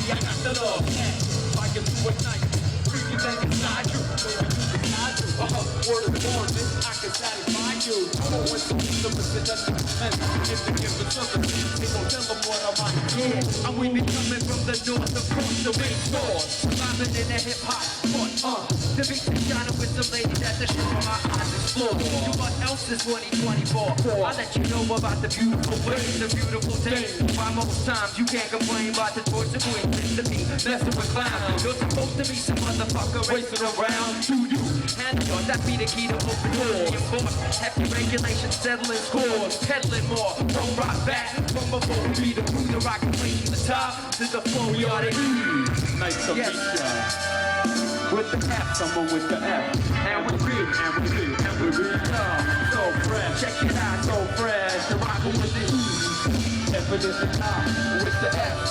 I got the love, yeah. I get to ignite, freaking thing inside you, baby, you decide to. Word of warning, I can satisfy you. I don't want to be the nothing meant. If the gift is circumstance, they gon' tell them what I might do. I'm weaving coming from the north, across the main source. Vibing in a hip-hop sport, the beats is shining with some ladies at the show my eyes explore. You what else is 2024? I let you know about the beautiful ways, the beautiful things. Why most times you can't complain about the choice of who exists to be messing with clowns. You're supposed to be some motherfucker racing around. Do you handle yours? That be the key to open doors. Reinforce hefty regulations, settling scores, peddling more. From rock back, from before we be the crew, the rock and play from the top to the floor. We are the E. Nice to meet ya. With the F, someone with the F. And we read, and we read, and we read. So fresh, check it out, so fresh. You're rocking with the E. F it is the top, with the F.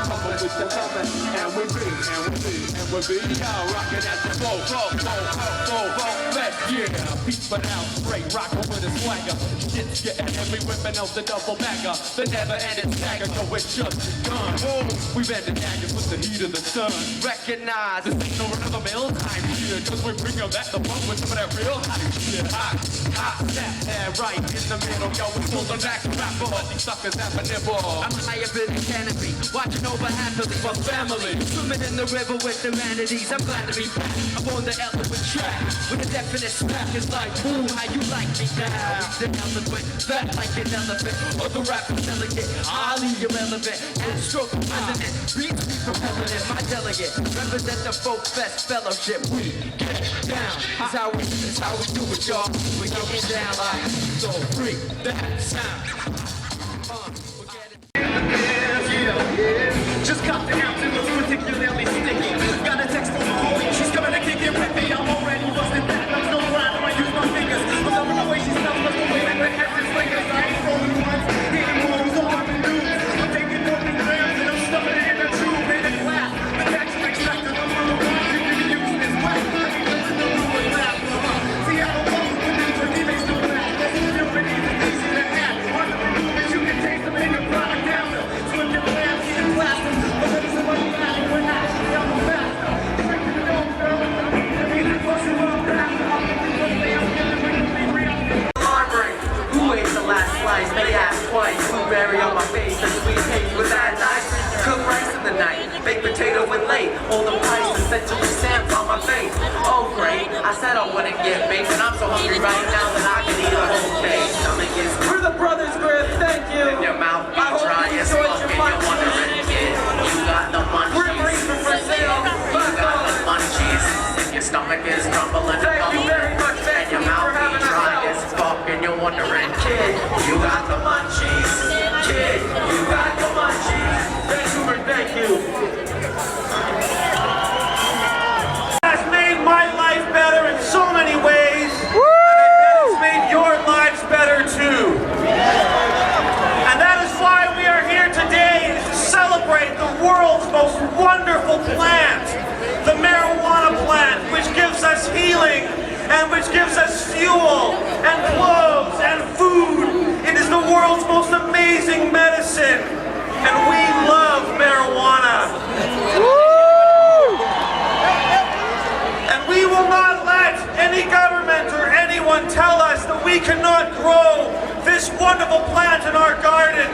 Coming with the F, and we read, and we read, and we read. Rocking at the flow, let's beats but out straight, rocking with a swagger. Shit's getting heavy, whipping out the double bagger. The never-ending stagger, no, it's just begun. Whoa, we've ended daggers with the heat of the sun. Recognize this ain't no run-of-the-mill time here, cause we bring up that the fun with some of that real hot shit. Hot, and right in the middle, yo, we're pulling back the rapper. All these suckers have a nibble. I'm high up in the canopy, watching over happily for family. Swimming in the river with the vanities, I'm glad to be back. I'm on the eloquent track, with a definite smack. It's like, boom, how you like me now? The eloquent, fat like an elephant, or the rapper delegate, highly irrelevant, and stroke president, beats me propelling it, my delegate, represent the folk fest fellowship. We get down, that's how we do it, y'all. We get it down like, so free, that sound. Just caught the captain, looks particularly sticky. Got a text from my homie, she's coming to kick it with me. I'm already busted back, I'm no grind, I use my fingers. I'm loving the way she smells, but the way that the captain's fingers. I ain't rolling once, hitting moves, all up and news. I'm taking 40 grams and I'm stuffing it in a tube in a glass. The tax extractor, I'm on the rocks, you can use this wax. I can never know who would laugh. See, I don't know who needs for me, they still laugh. That's stupid, easy to have. Hard to remove it, you can taste them in your product down. Swim your plans, eat and blast them. But there is so much back, we're not actually on the fast. Who ate the last slice? They asked twice. Blueberry on my face, the sweet taste was that nice. Cooked rice in the night, baked potato when late. All the price essentially stamps on my face. Oh great, I said I wouldn't get baked, and I'm so hungry right now that I can eat a whole cake. Stomach is We're the Brothers Grip, thank you. in your mouth, be dry as fuck, and you're wondering, kid, you got the munchies. for sale. You got the munchies. If your stomach is rumbling, Thank you very much, and your mouth be dry as fuck, and you're wondering, kid, you got the munchies. Kid, you got the munchies. Vancouver, thank you. Has made my life better in so many ways. And I bet it's made your lives better too. And that is why we are here today, is to celebrate the world's most wonderful plant, the marijuana plant, which gives us healing and which gives us fuel and clothes and food. It is the world's most amazing medicine, and we love marijuana. And we will not let any government or anyone tell us that we cannot grow this wonderful plant in our garden,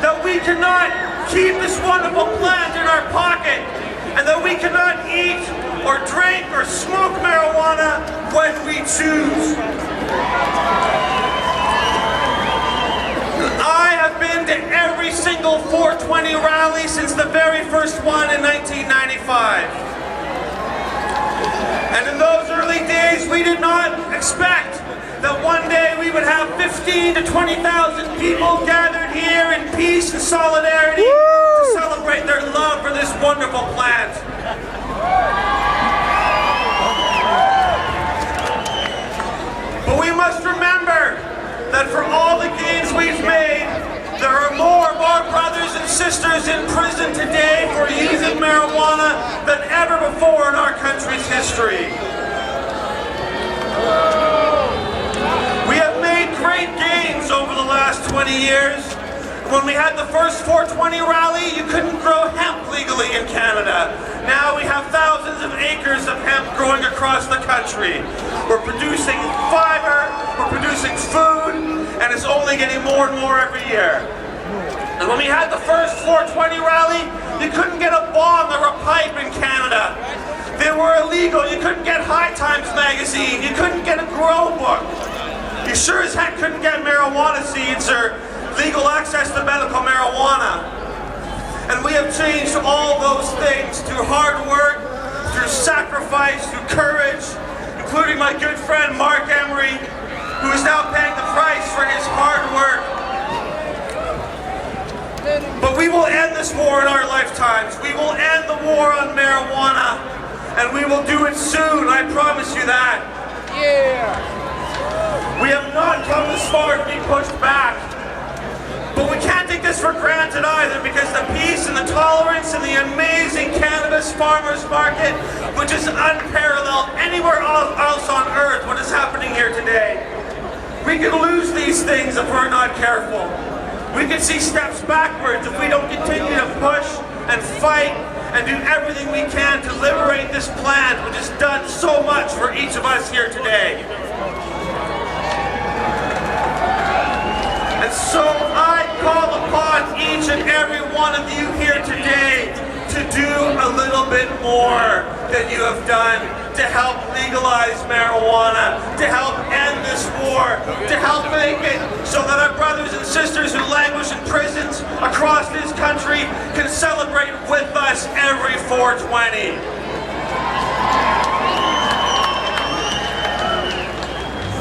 that we cannot keep this wonderful plant in our pocket, and that we cannot eat or drink or smoke marijuana when we choose. I have been to every single 420 rally since the very first one in 1995. And in those early days, we did not expect that one day we would have 15 to 20,000 people gathered here in peace and solidarity to celebrate their love for this wonderful plant. But we must remember that for all the gains we've made, there are more of our brothers and sisters in prison today for using marijuana than ever before in our country's history. We have made great gains over the last 20 years. When we had the first 420 rally, you couldn't grow hemp legally in Canada. Now we have thousands of acres of hemp growing across the country. We're producing fiber, we're producing food, and it's only getting more and more every year. And when we had the first 420 rally, you couldn't get a bong or a pipe in Canada. They were illegal. You couldn't get High Times magazine. You couldn't get a grow book. You sure as heck couldn't get marijuana seeds or legal access to medical marijuana. And we have changed all those things through hard work, through sacrifice, through courage, including my good friend Mark Emery, who is now paying the price for his hard work. But we will end this war in our lifetimes. We will end the war on marijuana, and we will do it soon, I promise you that. Yeah. We have not come this far to be pushed back. But we can't take this for granted either, because the peace and the tolerance and the amazing cannabis farmers market, which is unparalleled anywhere else on earth, what is happening here today. We can lose these things if we're not careful. We can see steps backwards if we don't continue to push and fight and do everything we can to liberate this plant, which has done so much for each of us here today. And so I call upon each and every one of you here today to do a little bit more than you have done to help legalize marijuana, to help end this war, to help make it so that our brothers and sisters who languish in prisons across this country can celebrate with us every 420.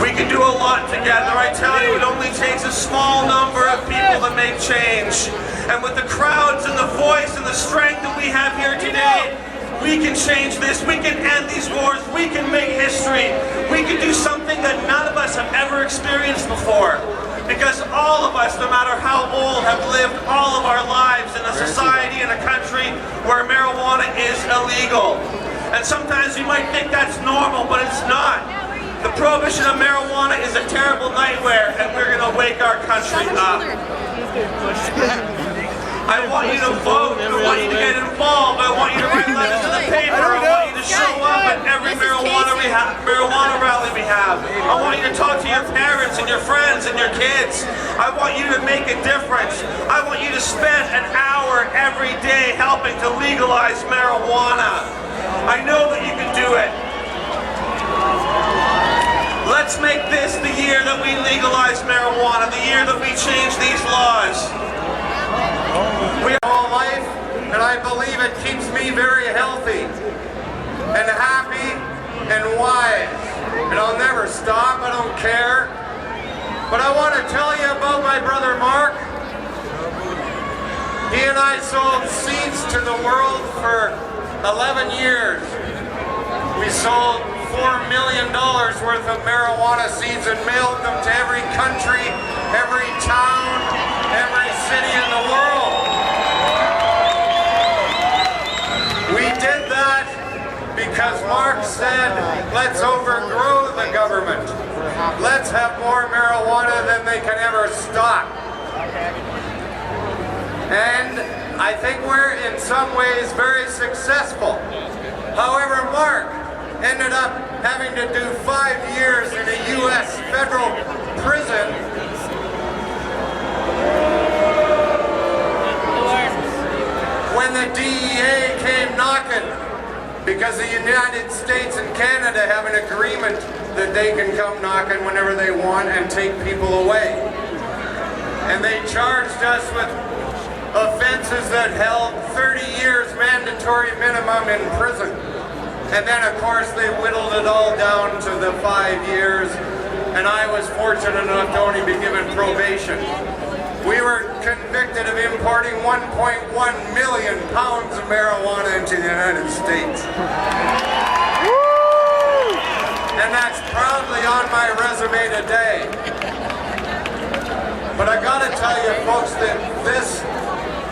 We can do a lot together. I tell you, it only takes a small number of people to make change. And with the crowds and the voice and the strength that we have here today, we can change this. We can end these wars. We can make history. We can do something that none of us have ever experienced before. Because all of us, no matter how old, have lived all of our lives in a society and a country where marijuana is illegal. And sometimes you might think that's normal, but it's not. The prohibition of marijuana is a terrible nightmare, and we're going to wake our country up. I want you to vote. I want you to get involved. I want you to write letters to the paper. I want you to show up at every marijuana rally we have. I want you to talk to your parents and your friends and your kids. I want you to make a difference. I want you to spend an hour every day helping to legalize marijuana. I know that you can do it. Let's make this the year that we legalize marijuana, the year that we change these laws. We have all life, and I believe it keeps me very healthy and happy and wise. And I'll never stop, I don't care. But I want to tell you about my brother Mark. He and I sold seeds to the world for 11 years. We sold $4 million worth of marijuana seeds and mailed them to every country, every town, every city in the world. We did that because Mark said, let's overgrow the government. Let's have more marijuana than they can ever stop. And I think we're in some ways very successful. However, Mark ended up having to do 5 years in a U.S. federal prison when the DEA came knocking, because the United States and Canada have an agreement that they can come knocking whenever they want and take people away. And they charged us with offenses that held 30 years mandatory minimum in prison. And then, of course, they whittled it all down to the 5 years, and I was fortunate enough to only be given probation. We were convicted of importing 1.1 million pounds of marijuana into the United States. And that's proudly on my resume today. But I gotta tell you, folks, that this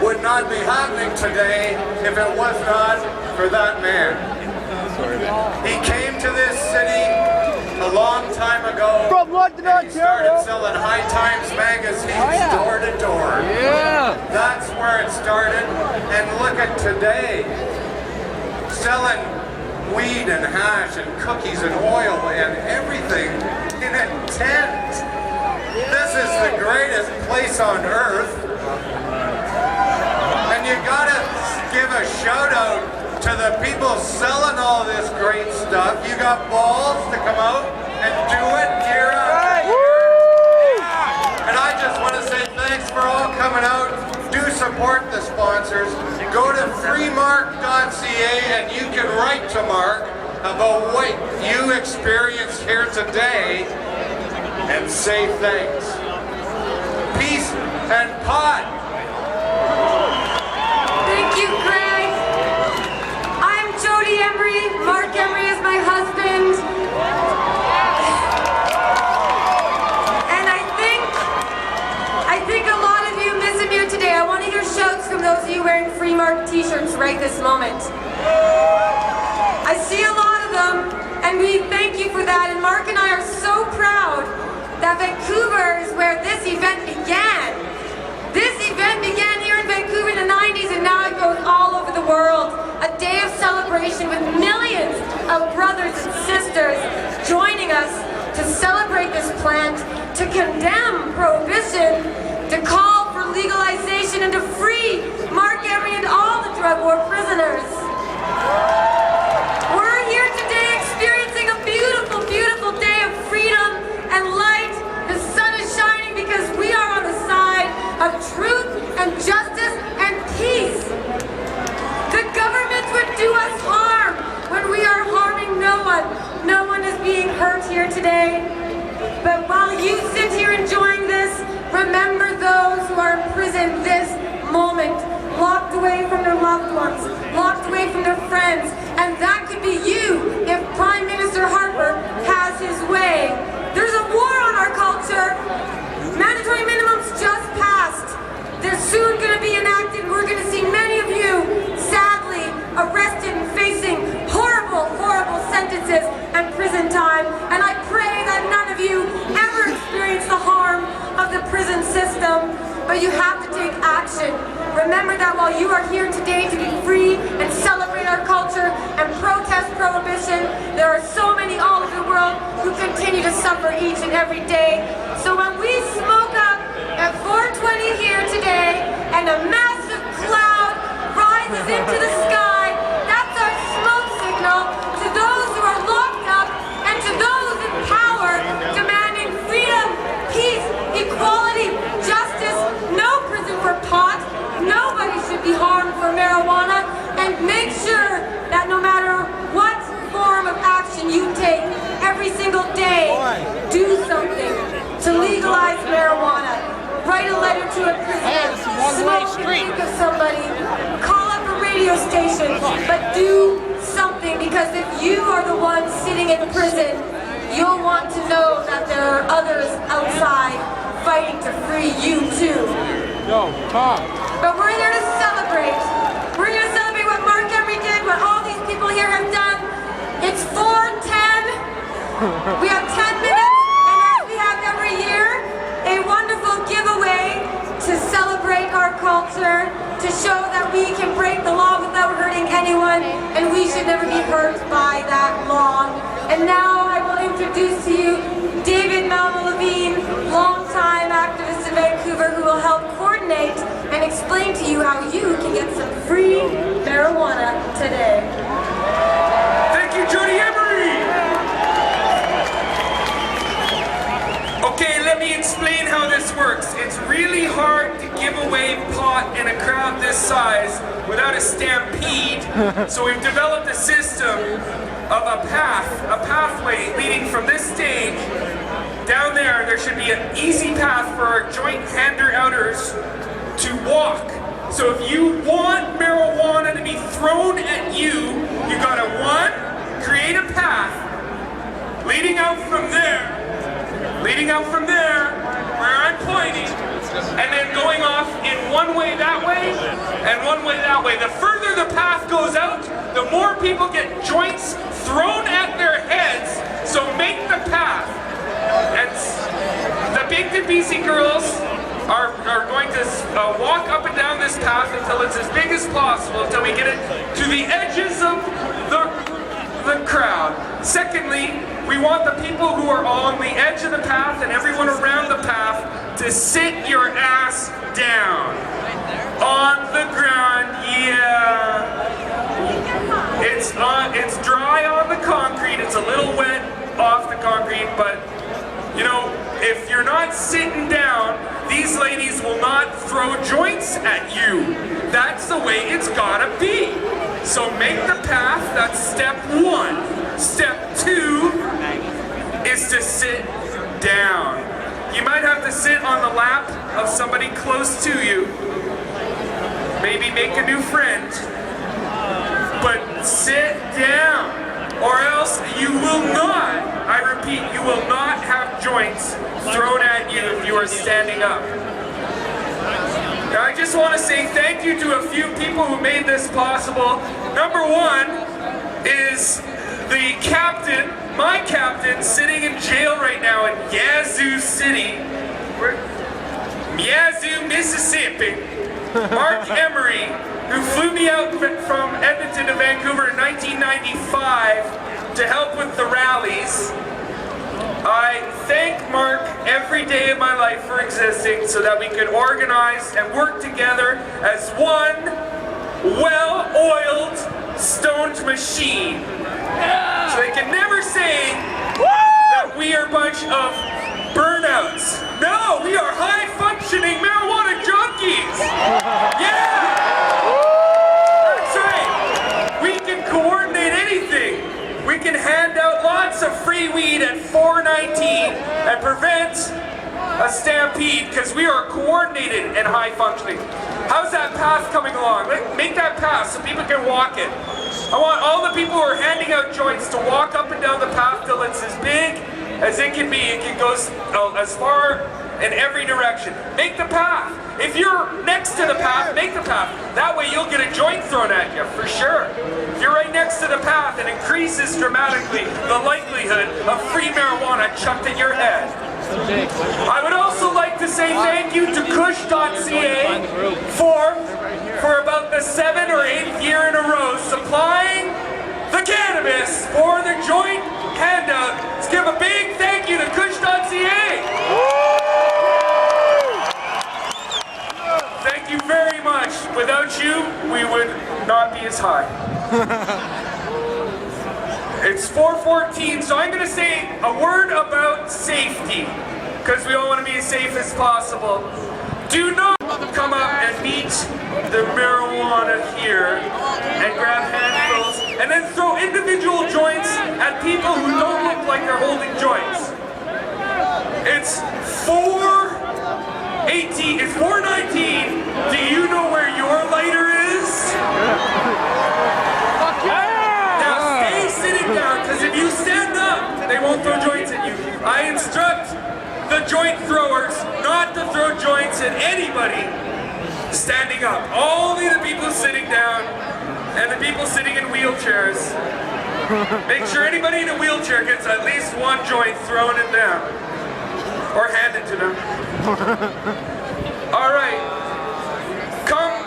would not be happening today if it was not for that man. He came to this city a long time ago. From London, and he started Ontario. selling High Times magazines door to door. Yeah. That's where it started. And look at today. Selling weed and hash and cookies and oil and everything in a tent. This is the greatest place on earth. And you gotta give a shout out to the people selling all this great stuff. You got balls to come out and do it year after year. And I just want to say thanks for all coming out. Do support the sponsors. Go to freemark.ca and you can write to Mark about what you experienced here today and say thanks. Peace and pot. Thank you, Greg. I'm Jodie Emery. Mark Emery is my husband. And I think a lot of you miss him here today. I want to hear shouts from those of you wearing Free Mark t-shirts right this moment. I see a lot of them, and we thank you for that. And Mark and I are so proud that Vancouver is where this event began. This event began here in Vancouver in the 90s, and now it goes all over the world. A day of celebration with millions of brothers and sisters joining us to celebrate this plant, to condemn prohibition, to call for legalization and to free Mark Emery and all the drug war prisoners. We're here today experiencing a beautiful, beautiful day of freedom and light. The sun is shining because we are on the side of truth and justice and peace. The government would do us harm when we are harming no one. No one is being hurt here today. But while you sit here enjoying this, remember those who are in prison this moment, locked away from their loved ones, locked away from their friends, and that could be you if Prime Minister Harper has his way. There's a war on our culture. Mandatory minimums just passed. They're soon going to be enacted. We're going to see many of you, sadly, arrested and facing horrible, horrible sentences and prison time. And I pray that none of you ever experience the harm of the prison system. But you have to take action. Remember that while you are here today to be free and celebrate our culture and protest prohibition, there are so many all over the world who continue to suffer each and every day. So when we smoke up at 4:20 here today and a massive cloud rises into the sky, that's our smoke signal to those who are locked up and to those in power demanding freedom, peace, equality, justice, no prison for pot, nobody should be harmed for marijuana, and make sure that no matter what form of action you take every single day, do something to legalize marijuana. Write a letter to a prisoner, smoke and think of somebody, call up a radio station, but do something, because if you are the one sitting in prison, you'll want to know that there are others outside fighting to free you too. But we're here to celebrate. We're here to celebrate what Mark Emery did, what all these people here have done. It's 4:10. We have 10 minutes, and as we have every year, a wonderful giveaway to celebrate our culture, to show that we can break the law without hurting anyone, and we should never be hurt by that law. And now I will introduce to you David Malma-Levine, longtime activist in Vancouver, who will help coordinate and explain to you how you can get some free marijuana today. Thank you, Jodie Emery! Okay, let me explain how this works. It's really hard to give away pot in a crowd this size without a stampede, so we've developed a system of a pathway leading from this stage down there. There should be an easy path for our joint hander-outers to walk. So if you want marijuana to be thrown at you, you gotta, one, create a path leading out from there, where I'm pointing, and then going off in one way that way, and one way that way. The further the path goes out, the more people get joints thrown at their heads, so make the path walk up and down this path until it's as big as possible, until we get it to the edges of the crowd. Secondly, we want the people who are on the edge of the path and everyone around the path to sit your ass down. On the ground, yeah. It's dry on the concrete, it's a little wet off the concrete, but you know, if you're not sitting down, these ladies will not throw joints at you. That's the way it's gotta be. So make the path, that's step one. Step two is to sit down. You might have to sit on the lap of somebody close to you. Maybe make a new friend. But sit down, or else you will not, I repeat, you will not have joints thrown at you if you are standing up. Now, I just want to say thank you to a few people who made this possible. Number one is the captain, my captain, sitting in jail right now in Yazoo City, Yazoo, Mississippi. Mark Emery, who flew me out from Edmonton to Vancouver in 1995 to help with the rallies. I thank Mark every day of my life for existing so that we could organize and work together as one well-oiled, stoned machine. So they can never say that we are a bunch of burnouts. No, we are high-functioning marijuana junkies. Yeah! That's right. We can coordinate anything. We can hand out lots of free weed at 419 and prevent a stampede because we are coordinated and high-functioning. How's that path coming along? Make that path so people can walk it. I want all the people who are handing out joints to walk up and down the path till it's as big as it can be. It can go as far in every direction. Make the path. If you're next to the path, make the path. That way you'll get a joint thrown at you, for sure. If you're right next to the path, it increases dramatically the likelihood of free marijuana chucked at your head. I would also like to say thank you to Kush.ca for about the 7th or 8th year in a row supplying the cannabis for the joint handout. Let's give a big thank you to Kush.ca. Thank you very much. Without you, we would not be as high. It's 4:14, so I'm going to say a word about safety, because we all want to be as safe as possible. Do not come up and meet the marijuana here and grab handfuls and then throw individual joints at people who don't look like they're holding joints. It's 4:18, it's 4:19. Do you know where your lighter is? Now stay sitting down, because if you stand up, they won't throw joints at you. I instruct the joint throwers not to throw joints at anybody standing up. Only the people sitting down and the people sitting in wheelchairs. Make sure anybody in a wheelchair gets at least one joint thrown at them or handed to them. All right, come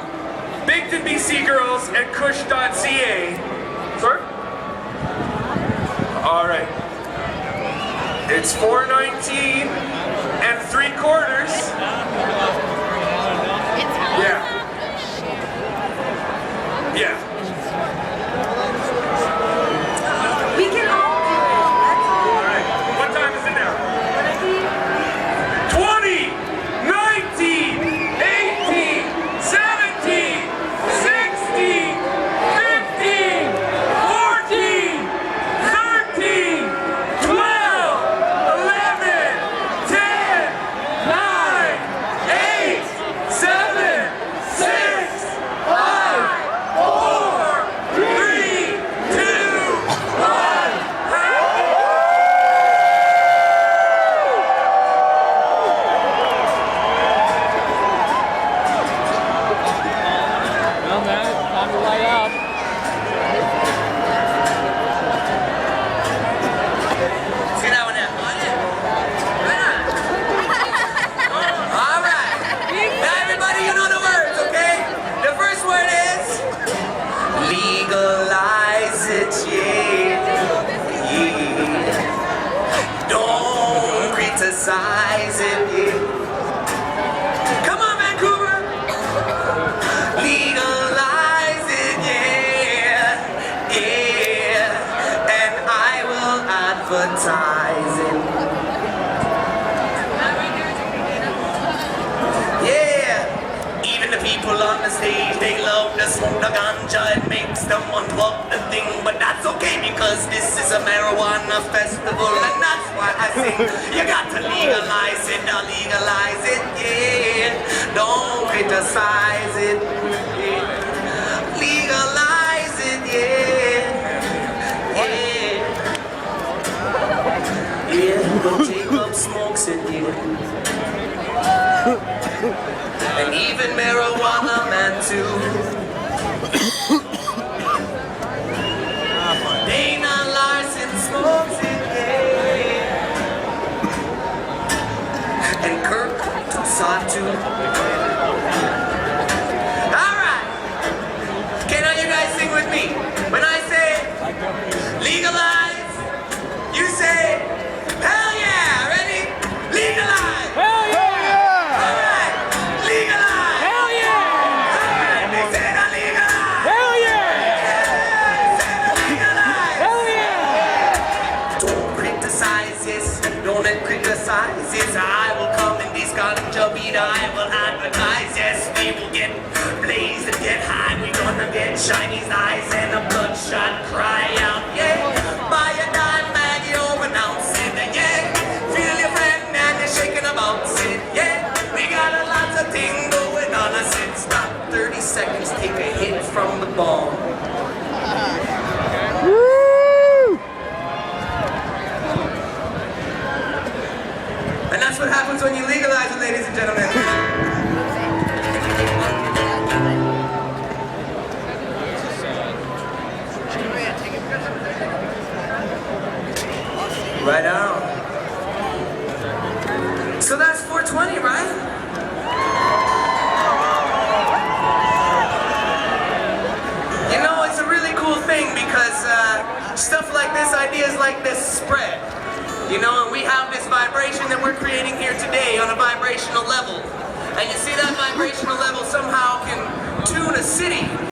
Bigton BC girls and Kush.ca. Sorry? All right. It's 4:19 and 3/4. Yeah. Yeah. We can all do it. That's all. All right. What time is it now? 20, 19, 18, 17, 16, 15, 14, 13, 12, 11, 10, 9, 8, criticize it, yeah. Come on, Vancouver! Legalize it, yeah, yeah. And I will advertise it. Yeah. Even the people on the stage, they love to smoke the ganja. It makes them unplug the thing, but that's okay because this is a marijuana festival, and that's why I sing. You got to legalize it, yeah. Don't criticize it, yeah. Legalize it, yeah, yeah. Yeah, but Jacob smokes it, yeah. And even marijuana man too. Dana Larson smokes it, yeah. And Kirk Toussaint too. Alright. Okay, now you guys sing with me. When I say legalize, you say hell yeah. Ready? Legalize. Hell yeah! Alright. Legalize. Hell yeah! Alright. They say to legalize. Hell yeah! Hell yeah! Don't criticize this, don't criticize this. I will come in this ganja beat, I will advertise. Yes, we will get blazed and get high. We gonna get Chinese eyes and a bloodshot cry out. Yeah, buy a dime bag, you overannounce it. Yeah, feel your friend and you're shaking about it. Yeah, we got a lot of things going on. I said stop 30 seconds, take a hit from the bomb. And that's what happens when you legalize it, ladies and gentlemen. Right on. So that's 420, right? You know, it's a really cool thing because stuff like this, ideas like this spread. You know, and we have this vibration that we're creating here today on a vibrational level. And you see that vibrational level somehow can tune a city.